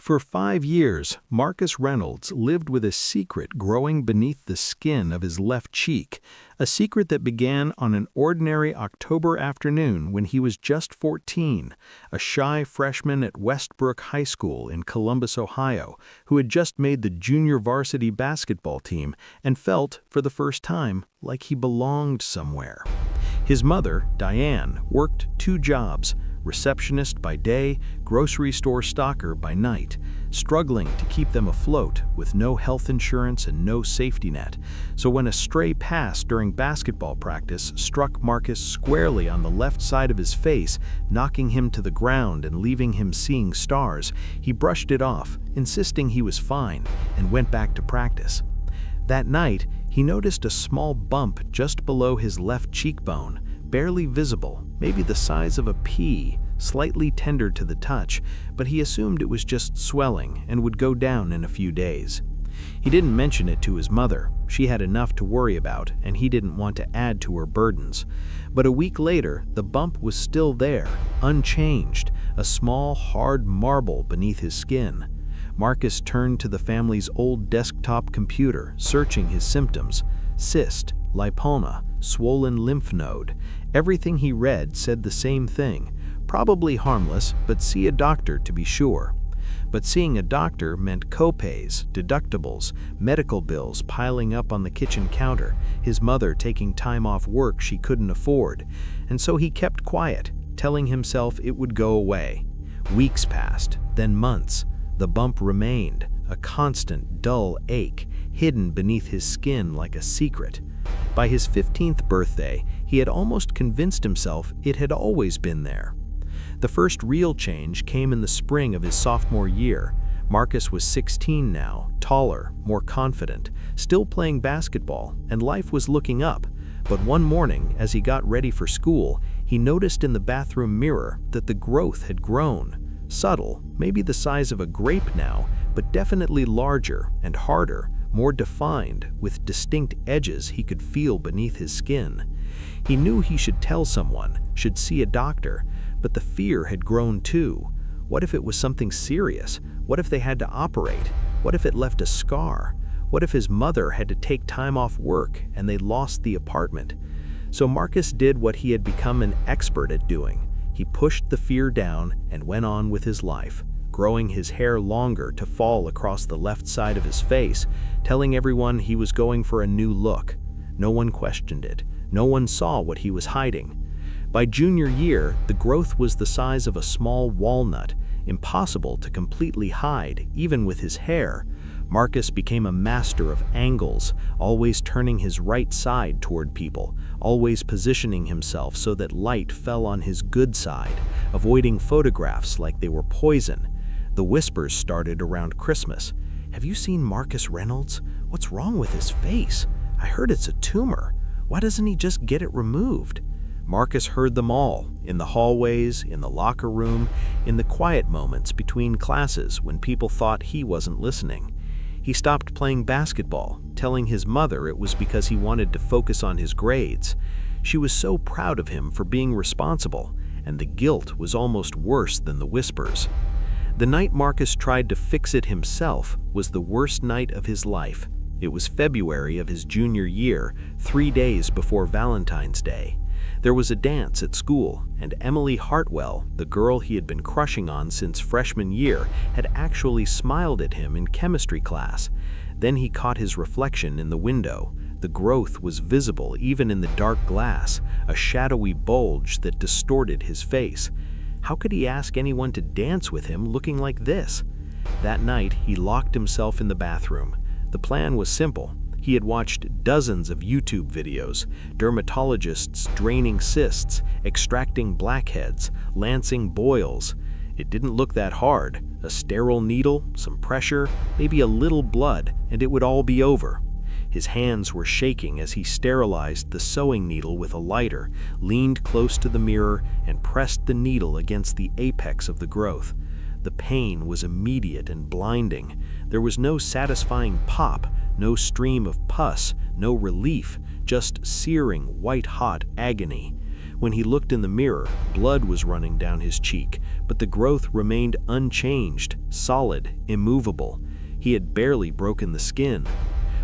For 5 years, Marcus Reynolds lived with a secret growing beneath the skin of his left cheek, a secret that began on an ordinary October afternoon when he was just 14, a shy freshman at Westbrook High School in Columbus, Ohio, who had just made the junior varsity basketball team and felt, for the first time, like he belonged somewhere. His mother, Diane, worked 2 jobs, receptionist by day, grocery store stocker by night, struggling to keep them afloat with no health insurance and no safety net. So when a stray pass during basketball practice struck Marcus squarely on the left side of his face, knocking him to the ground and leaving him seeing stars, he brushed it off, insisting he was fine, and went back to practice. That night, he noticed a small bump just below his left cheekbone, barely visible, maybe the size of a pea, slightly tender to the touch, but he assumed it was just swelling and would go down in a few days. He didn't mention it to his mother. She had enough to worry about, and he didn't want to add to her burdens. But a week later, the bump was still there, unchanged, a small, hard marble beneath his skin. Marcus turned to the family's old desktop computer, searching his symptoms: cyst, lipoma, swollen lymph node. Everything he read said the same thing: probably harmless, but see a doctor to be sure. But seeing a doctor meant copays, deductibles, medical bills piling up on the kitchen counter, his mother taking time off work she couldn't afford, and so he kept quiet, telling himself it would go away. Weeks passed, then months. The bump remained, a constant, dull ache, hidden beneath his skin like a secret. By his 15th birthday, he had almost convinced himself it had always been there. The first real change came in the spring of his sophomore year. Marcus was 16 now, taller, more confident, still playing basketball, and life was looking up. But one morning, as he got ready for school, he noticed in the bathroom mirror that the growth had grown. Subtle, maybe the size of a grape now, but definitely larger and harder, more defined, with distinct edges he could feel beneath his skin. He knew he should tell someone, should see a doctor, but the fear had grown too. What if it was something serious? What if they had to operate? What if it left a scar? What if his mother had to take time off work and they lost the apartment? So Marcus did what he had become an expert at doing. He pushed the fear down and went on with his life, growing his hair longer to fall across the left side of his face, telling everyone he was going for a new look. No one questioned it. No one saw what he was hiding. By junior year, the growth was the size of a small walnut, impossible to completely hide, even with his hair. Marcus became a master of angles, always turning his right side toward people, always positioning himself so that light fell on his good side, avoiding photographs like they were poison. The whispers started around Christmas. "Have you seen Marcus Reynolds? What's wrong with his face? I heard it's a tumor. Why doesn't he just get it removed?" Marcus heard them all, in the hallways, in the locker room, in the quiet moments between classes when people thought he wasn't listening. He stopped playing basketball, telling his mother it was because he wanted to focus on his grades. She was so proud of him for being responsible, and the guilt was almost worse than the whispers. The night Marcus tried to fix it himself was the worst night of his life. It was February of his junior year, 3 days before Valentine's Day. There was a dance at school, and Emily Hartwell, the girl he had been crushing on since freshman year, had actually smiled at him in chemistry class. Then he caught his reflection in the window. The growth was visible even in the dark glass, a shadowy bulge that distorted his face. How could he ask anyone to dance with him looking like this? That night, he locked himself in the bathroom. The plan was simple. He had watched dozens of YouTube videos, dermatologists draining cysts, extracting blackheads, lancing boils. It didn't look that hard. A sterile needle, some pressure, maybe a little blood, and it would all be over. His hands were shaking as he sterilized the sewing needle with a lighter, leaned close to the mirror, and pressed the needle against the apex of the growth. The pain was immediate and blinding. There was no satisfying pop, no stream of pus, no relief, just searing, white-hot agony. When he looked in the mirror, blood was running down his cheek, but the growth remained unchanged, solid, immovable. He had barely broken the skin.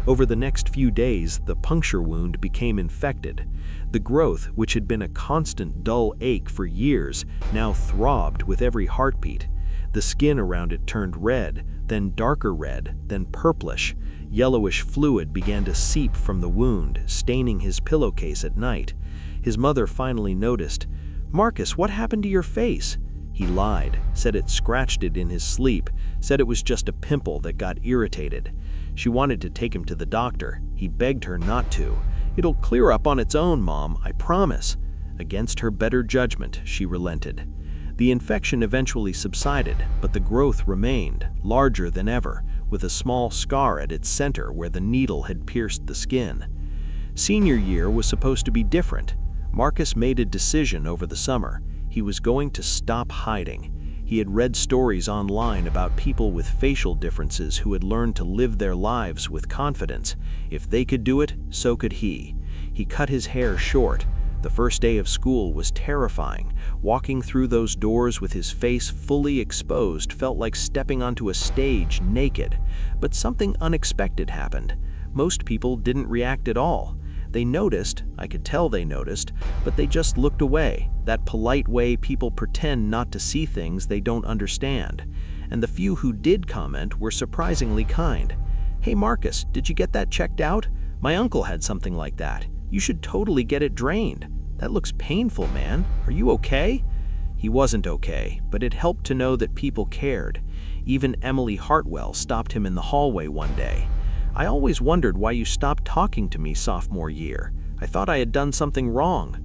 Over the next few days, the puncture wound became infected. The growth, which had been a constant dull ache for years, now throbbed with every heartbeat. The skin around it turned red, then darker red, then purplish. Yellowish fluid began to seep from the wound, staining his pillowcase at night. His mother finally noticed. "Marcus, what happened to your face?" He lied, said it scratched it in his sleep, said it was just a pimple that got irritated. She wanted to take him to the doctor. He begged her not to. "It'll clear up on its own, Mom, I promise." Against her better judgment, she relented. The infection eventually subsided, but the growth remained, larger than ever, with a small scar at its center where the needle had pierced the skin. Senior year was supposed to be different. Marcus made a decision over the summer. He was going to stop hiding. He had read stories online about people with facial differences who had learned to live their lives with confidence. If they could do it, so could he. He cut his hair short. The first day of school was terrifying. Walking through those doors with his face fully exposed felt like stepping onto a stage naked. But something unexpected happened. Most people didn't react at all. They noticed, I could tell they noticed, but they just looked away, that polite way people pretend not to see things they don't understand. And the few who did comment were surprisingly kind. "Hey Marcus, did you get that checked out? My uncle had something like that. You should totally get it drained. That looks painful, man. Are you okay?" He wasn't okay, but it helped to know that people cared. Even Emily Hartwell stopped him in the hallway one day. "I always wondered why you stopped talking to me sophomore year. I thought I had done something wrong."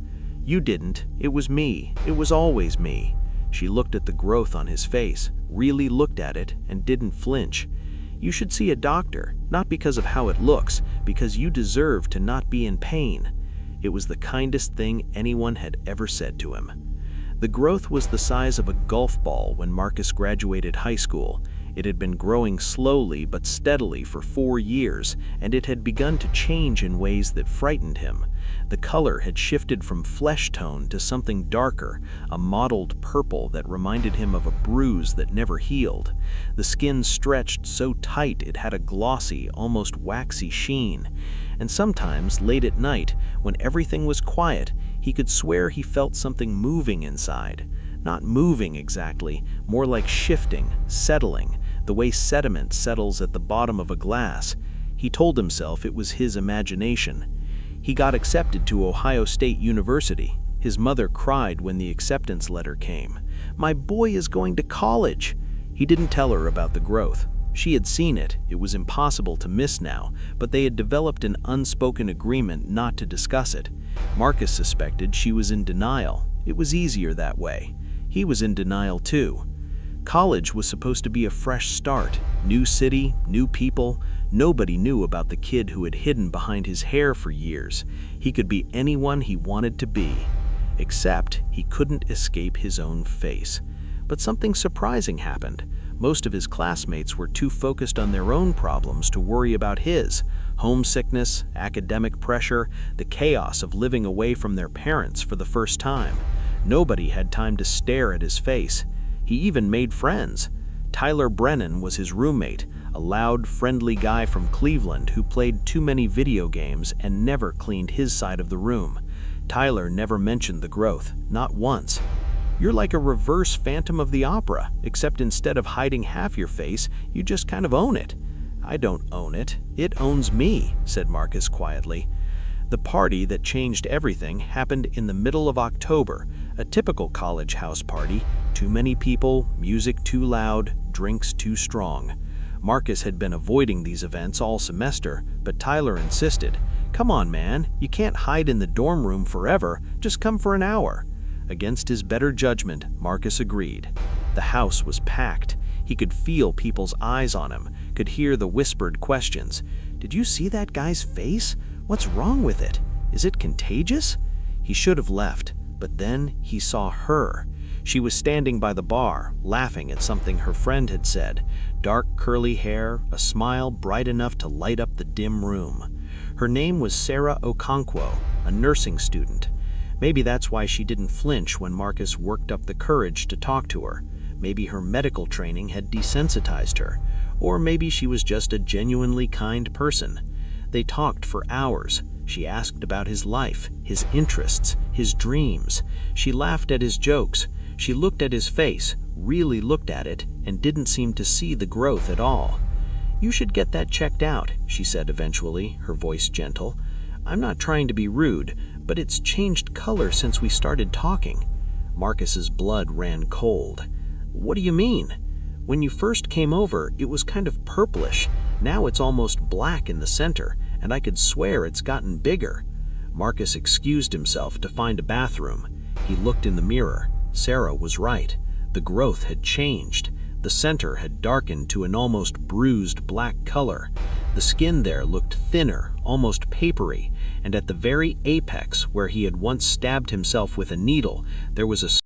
"You didn't. It was me. It was always me." She looked at the growth on his face, really looked at it, and didn't flinch. "You should see a doctor, not because of how it looks, because you deserve to not be in pain." It was the kindest thing anyone had ever said to him. The growth was the size of a golf ball when Marcus graduated high school. It had been growing slowly but steadily for 4 years, and it had begun to change in ways that frightened him. The color had shifted from flesh tone to something darker, a mottled purple that reminded him of a bruise that never healed. The skin stretched so tight it had a glossy, almost waxy sheen. And sometimes, late at night, when everything was quiet, he could swear he felt something moving inside. Not moving exactly, more like shifting, settling, the way sediment settles at the bottom of a glass. He told himself it was his imagination. He got accepted to Ohio State University. His mother cried when the acceptance letter came. "My boy is going to college." He didn't tell her about the growth. She had seen it. It was impossible to miss now, but they had developed an unspoken agreement not to discuss it. Marcus suspected she was in denial. It was easier that way. He was in denial too. College was supposed to be a fresh start. New city, new people. Nobody knew about the kid who had hidden behind his hair for years. He could be anyone he wanted to be. Except he couldn't escape his own face. But something surprising happened. Most of his classmates were too focused on their own problems to worry about his. Homesickness, academic pressure, the chaos of living away from their parents for the first time. Nobody had time to stare at his face. He even made friends. Tyler Brennan was his roommate, a loud, friendly guy from Cleveland who played too many video games and never cleaned his side of the room. Tyler never mentioned the growth, not once. "You're like a reverse Phantom of the Opera, except instead of hiding half your face, you just kind of own it." "I don't own it. It owns me," said Marcus quietly. The party that changed everything happened in the middle of October, a typical college house party. Too many people, music too loud, drinks too strong. Marcus had been avoiding these events all semester, but Tyler insisted. "Come on, man, you can't hide in the dorm room forever, just come for an hour." Against his better judgment, Marcus agreed. The house was packed. He could feel people's eyes on him, could hear the whispered questions. "Did you see that guy's face? What's wrong with it? Is it contagious?" He should have left, but then he saw her. She was standing by the bar, laughing at something her friend had said. Dark curly hair, a smile bright enough to light up the dim room. Her name was Sarah Okonkwo, a nursing student. Maybe that's why she didn't flinch when Marcus worked up the courage to talk to her. Maybe her medical training had desensitized her. Or maybe she was just a genuinely kind person. They talked for hours. She asked about his life, his interests, his dreams. She laughed at his jokes. She looked at his face, really looked at it, and didn't seem to see the growth at all. "You should get that checked out," she said eventually, her voice gentle. "I'm not trying to be rude, but it's changed color since we started talking." Marcus's blood ran cold. "What do you mean? When you first came over, it was kind of purplish. Now it's almost black in the center, and I could swear it's gotten bigger." Marcus excused himself to find a bathroom. He looked in the mirror. Sarah was right. The growth had changed. The center had darkened to an almost bruised black color. The skin there looked thinner, almost papery, and at the very apex, where he had once stabbed himself with a needle, there was a